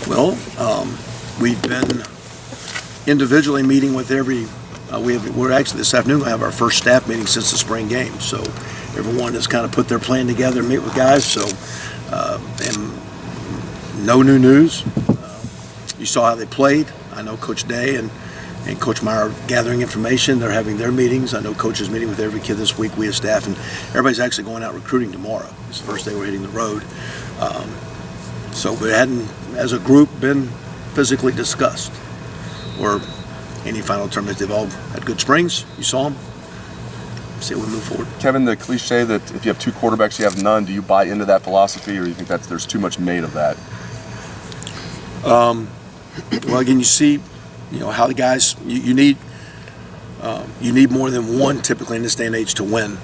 Well, we've been individually meeting with every. We're actually this afternoon going to have our first staff meeting since the spring game. So everyone has kind of put their plan together, meet with guys. So and no new news. You saw how they played. I know Coach Day and Coach Meyer are gathering information. They're having their meetings. I know Coach is meeting with every kid this week, we as staff, and everybody's actually going out recruiting tomorrow. It's the first day we're hitting the road. So we hadn't, as a group, been physically discussed or any final tournaments. They've all had good springs. You saw them. See how we move forward. Kevin, the cliche that if you have two quarterbacks, you have none, do you buy into that philosophy, or do you think there's too much made of that? Well, again, you see, how the guys you need more than one typically in this day and age to win.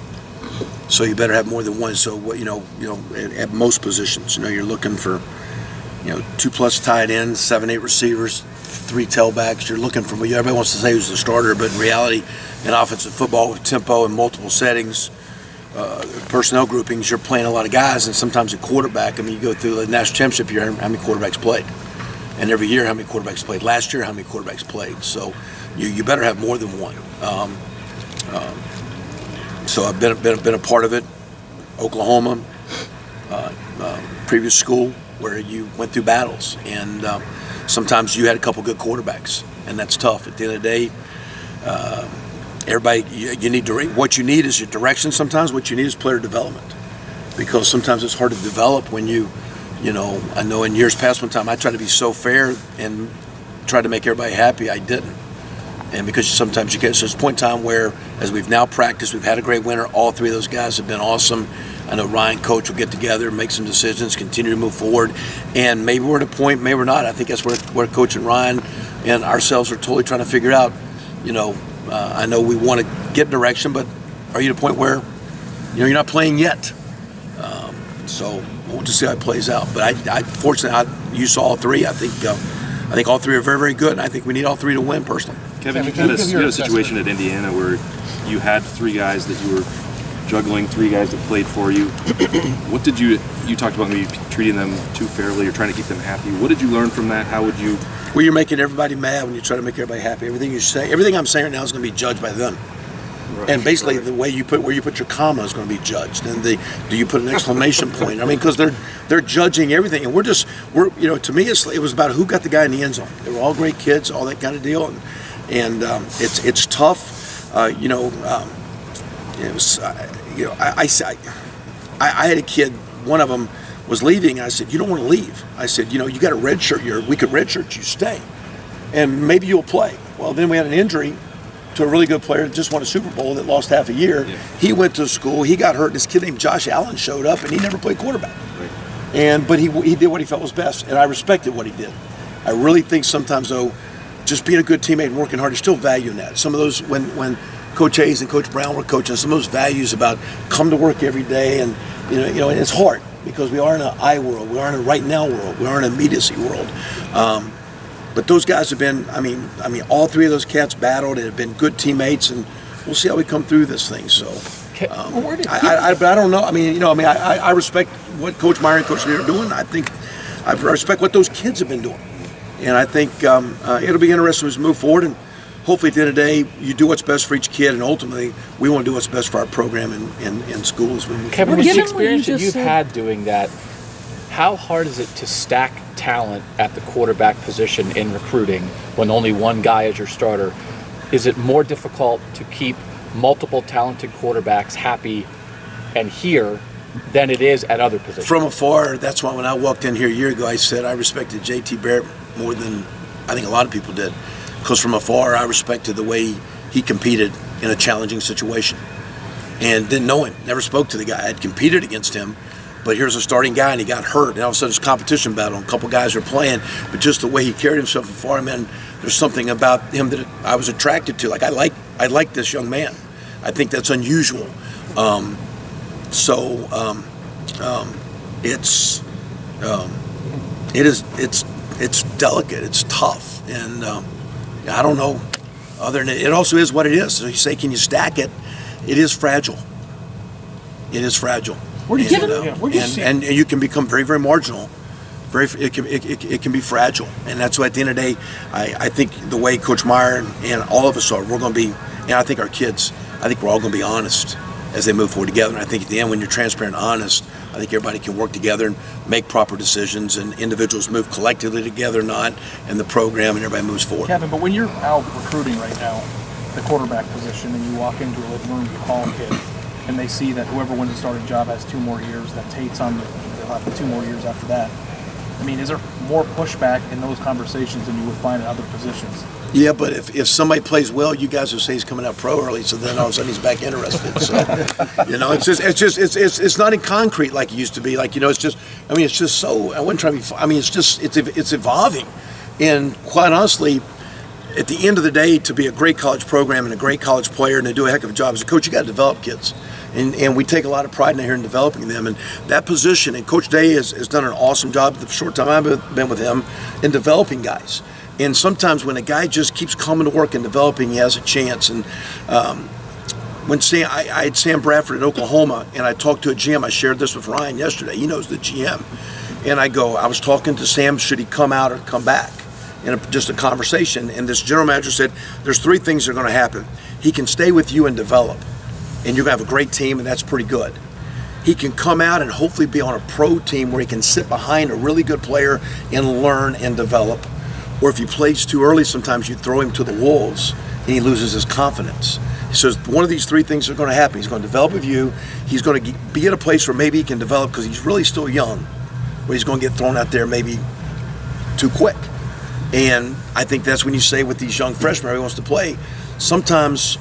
So you better have more than one. So what at most positions, you're looking for 2+ tight ends, 7-8 receivers, 3 tailbacks. You're looking for everybody wants to say who's the starter, but in reality, in offensive football with tempo and multiple settings, personnel groupings, you're playing a lot of guys, and sometimes a quarterback. You go through the national championship year, how many quarterbacks played? And every year, how many quarterbacks played? Last year, how many quarterbacks played? So you better have more than one. So I've been a part of it. Oklahoma, previous school, where you went through battles, and sometimes you had a couple good quarterbacks, and that's tough. At the end of the day, everybody, you need what you need is your direction. Sometimes what you need is player development, because sometimes it's hard to develop when I know in years past, one time I tried to be so fair and tried to make everybody happy. I didn't. And because sometimes you get to this point in time where, as we've now practiced, we've had a great winter. All 3 of those guys have been awesome. I know Ryan, Coach, will get together, make some decisions, continue to move forward. And maybe we're at a point, maybe we're not. I think that's where Coach and Ryan and ourselves are totally trying to figure out. I know we want to get direction, but are you at a point where, you're not playing yet? So we'll just see how it plays out. But fortunately, you saw all 3. I think all 3 are very, very good, and I think we need all 3 to win personally. Kevin, you had a situation at Indiana where you had 3 guys that you were juggling, 3 guys that played for you. What did you talked about maybe treating them too fairly or trying to keep them happy. What did you learn from that? How would you? Well, you're making everybody mad when you try to make everybody happy. Everything I'm saying right now is going to be judged by them. Right. And basically, the way where you put your comma is going to be judged. And do you put an exclamation point? Because they're judging everything, and we're to me it was about who got the guy in the end zone. They were all great kids, all that kind of deal, and it's tough. It was I had a kid. One of them was leaving. And I said, "You don't want to leave." I said, "You got a red shirt. We could red shirt you. Stay, and maybe you'll play." Well, then we had an injury to a really good player that just won a Super Bowl that lost half a year. Yeah. He went to school. He got hurt. This kid named Josh Allen showed up, and he never played quarterback. Right. But he did what he felt was best, and I respected what he did. I really think sometimes, though, just being a good teammate and working hard, there's still value in that. Some of those, when Coach Hayes and Coach Brown were coaching, some of those values about come to work every day, and and it's hard because we are in an I world, we are in a right now world, we are in an immediacy world. But those guys have been, all 3 of those cats battled and have been good teammates, and we'll see how we come through this thing. So, but I don't know. I respect what Coach Meyer and Coach Lee are doing. I respect what those kids have been doing, and I think it'll be interesting as we move forward. And hopefully, at the end of the day, you do what's best for each kid, and ultimately, we want to do what's best for our program in schools. Kevin, with the experience that you've had doing that, how hard is it to stack talent at the quarterback position in recruiting when only one guy is your starter? Is it more difficult to keep multiple talented quarterbacks happy and here than it is at other positions? From afar, that's why when I walked in here a year ago, I said I respected J.T. Barrett more than I think a lot of people did. Because from afar, I respected the way he competed in a challenging situation. And didn't know him, never spoke to the guy. I had competed against him. But here's a starting guy, and he got hurt. And all of a sudden, it's a competition battle, and a couple guys are playing. But just the way he carried himself before him, there's something about him that I was attracted to. Like I like this young man. I think that's unusual. It's delicate. It's tough, and I don't know. Other than it also is what it is. So you say, can you stack it? It is fragile. It is fragile. And you can become very, very marginal it can be fragile, and that's why at the end of the day, I think the way Coach Meyer and all of us are, we're going to be, and I think our kids, I think we're all going to be honest as they move forward together. And I think at the end, when you're transparent and honest, I think everybody can work together and make proper decisions, and individuals move collectively together, not and the program, and everybody moves forward. Kevin, but when you're out recruiting right now, the quarterback position, and you walk into a living room, you call a kid, and they see that whoever wins the starting job has 2 more years, that Tate's on they'll have 2 more years after that. I mean, is there more pushback in those conversations than you would find in other positions? Yeah, but if somebody plays well, you guys will say he's coming out pro early, so then all of a sudden he's back interested. So, it's not in concrete like it used to be. Like, it's just, it's just so, I wouldn't try to be, it's evolving. And quite honestly, at the end of the day, to be a great college program and a great college player and to do a heck of a job as a coach, you got to develop kids. And we take a lot of pride in here in developing them. And that position, and Coach Day has done an awesome job the short time I've been with him in developing guys. And sometimes when a guy just keeps coming to work and developing, he has a chance. And when I had Sam Bradford at Oklahoma, and I talked to a GM, I shared this with Ryan yesterday. He knows the GM. And I was talking to Sam, should he come out or come back? In just a conversation. And this general manager said, there's 3 things that are going to happen. He can stay with you and develop, and you're going to have a great team, and that's pretty good. He can come out and hopefully be on a pro team where he can sit behind a really good player and learn and develop. Or if he plays too early, sometimes you throw him to the wolves and he loses his confidence. He says one of these 3 things are going to happen. He's going to develop with you. He's going to be at a place where maybe he can develop because he's really still young, where he's going to get thrown out there maybe too quick. And I think that's when you say with these young freshmen, everybody wants to play, sometimes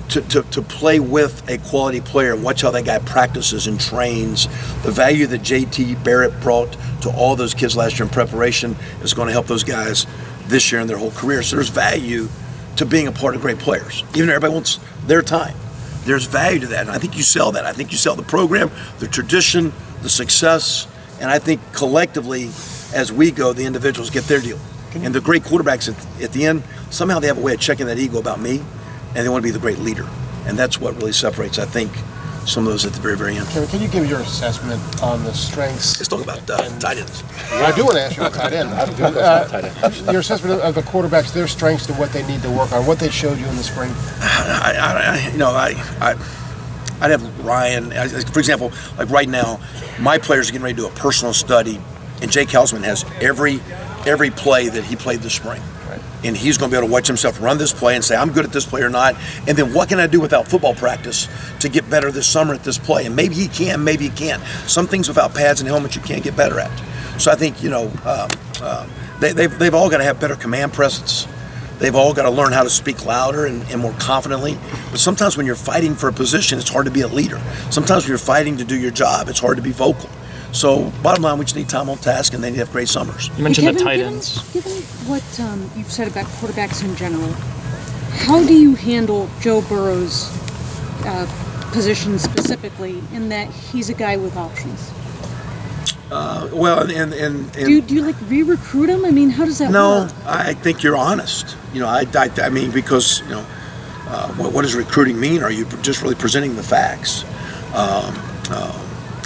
to play with a quality player and watch how that guy practices and trains, the value that JT Barrett brought to all those kids last year in preparation is going to help those guys this year in their whole career. So there's value to being a part of great players. Even though everybody wants their time, there's value to that. And I think you sell that. I think you sell the program, the tradition, the success, and I think collectively as we go, the individuals get their deal. And the great quarterbacks at the end, somehow they have a way of checking that ego about me, and they want to be the great leader. And that's what really separates, I think, some of those at the very, very end. Kevin, can you give your assessment on the strengths? Let's talk about tight ends. I do want to ask you about tight end. Your assessment of the quarterbacks, their strengths and what they need to work on, what they showed you in the spring. I'd have Ryan, for example, like right now, my players are getting ready to do a personal study, and Jake Hausman has every play that he played this spring. Right. And he's going to be able to watch himself run this play and say, I'm good at this play or not. And then what can I do without football practice to get better this summer at this play? And maybe he can, maybe he can't. Some things without pads and helmets you can't get better at. So I think, they've all got to have better command presence. They've all got to learn how to speak louder and more confidently. But sometimes when you're fighting for a position, it's hard to be a leader. Sometimes when you're fighting to do your job, it's hard to be vocal. So bottom line, we just need time on task, and they need to have great summers. You mentioned Kevin, the tight ends. Given what you've said about quarterbacks in general, how do you handle Joe Burrow's position specifically in that he's a guy with options? Do you like re-recruit him? I mean, how does that work? No, I think you're honest. I mean, because what does recruiting mean? Are you just really presenting the facts?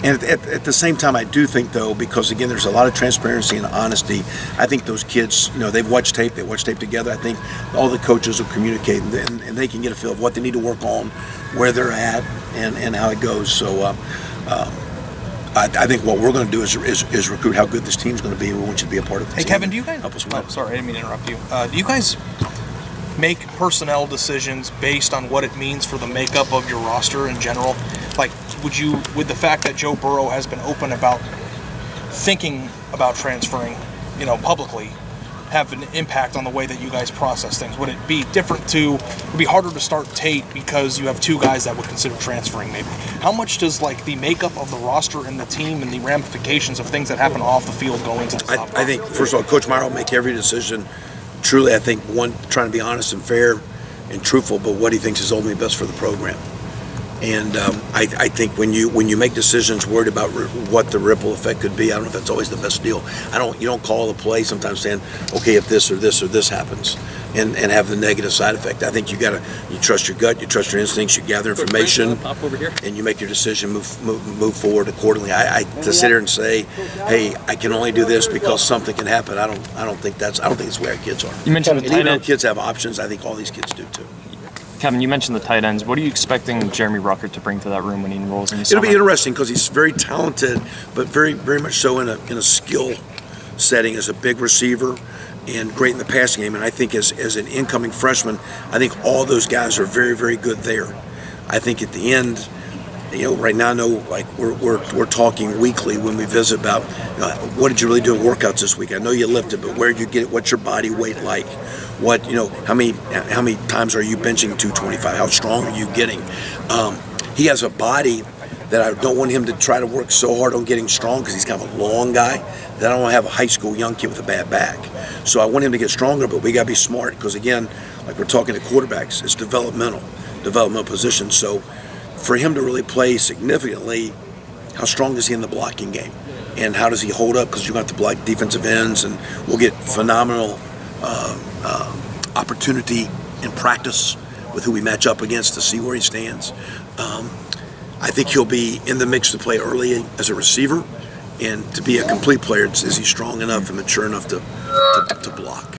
And at the same time, I do think, though, because, again, there's a lot of transparency and honesty, I think those kids, they've watched tape, they watch tape together. I think all the coaches will communicate, and they can get a feel of what they need to work on, where they're at, and how it goes. So I think what we're going to do is recruit how good this team's going to be, and we want you to be a part of it. Hey, Kevin, do you guys... help us win. Oh, sorry, I didn't mean to interrupt you. Do you guys make personnel decisions based on what it means for the makeup of your roster in general? Like, would you, with the fact that Joe Burrow has been open about thinking about transferring, publicly, have an impact on the way that you guys process things? Would it be different would it be harder to start Tate because you have 2 guys that would consider transferring maybe? How much does, the makeup of the roster and the team and the ramifications of things that happen off the field go into this? I think, first of all, Coach Meyer will make every decision. Truly, I think, one, trying to be honest and fair and truthful, but what he thinks is ultimately best for the program. And I think when you make decisions worried about what the ripple effect could be, I don't know if that's always the best deal. You don't call the play sometimes saying, okay, if this or this or this happens. and have the negative side effect. I think you trust your gut, you trust your instincts, you gather information, and you make your decision, move forward accordingly. To sit here and say, hey, I can only do this because something can happen. I don't think it's the way our kids are. You mentioned the And even tight though end. kids have options, I think all these kids do too. Kevin, you mentioned the tight ends. What are you expecting Jeremy Ruckert to bring to that room when he enrolls in the It'll be summer? interesting because he's very talented, but very, very much so in a skill setting as a big receiver and great in the passing game. And I think as an incoming freshman, I think all those guys are very, very good there. I think at the end, right now, I know like we're talking weekly when we visit about what did you really do in workouts this week? I know you lifted, but where did you get it? What's your body weight like? What how many times are you benching 225? How strong are you getting? He has a body that I don't want him to try to work so hard on getting strong because he's kind of a long guy that I don't want to have a high school young kid with a bad back. So I want him to get stronger, but we got to be smart because again, like we're talking to quarterbacks, it's developmental position. So for him to really play significantly, how strong is he in the blocking game? And how does he hold up? Because you're going to have to block defensive ends, and we'll get phenomenal opportunity in practice with who we match up against to see where he stands. I think he'll be in the mix to play early as a receiver, and to be a complete player, is he strong enough and mature enough to block?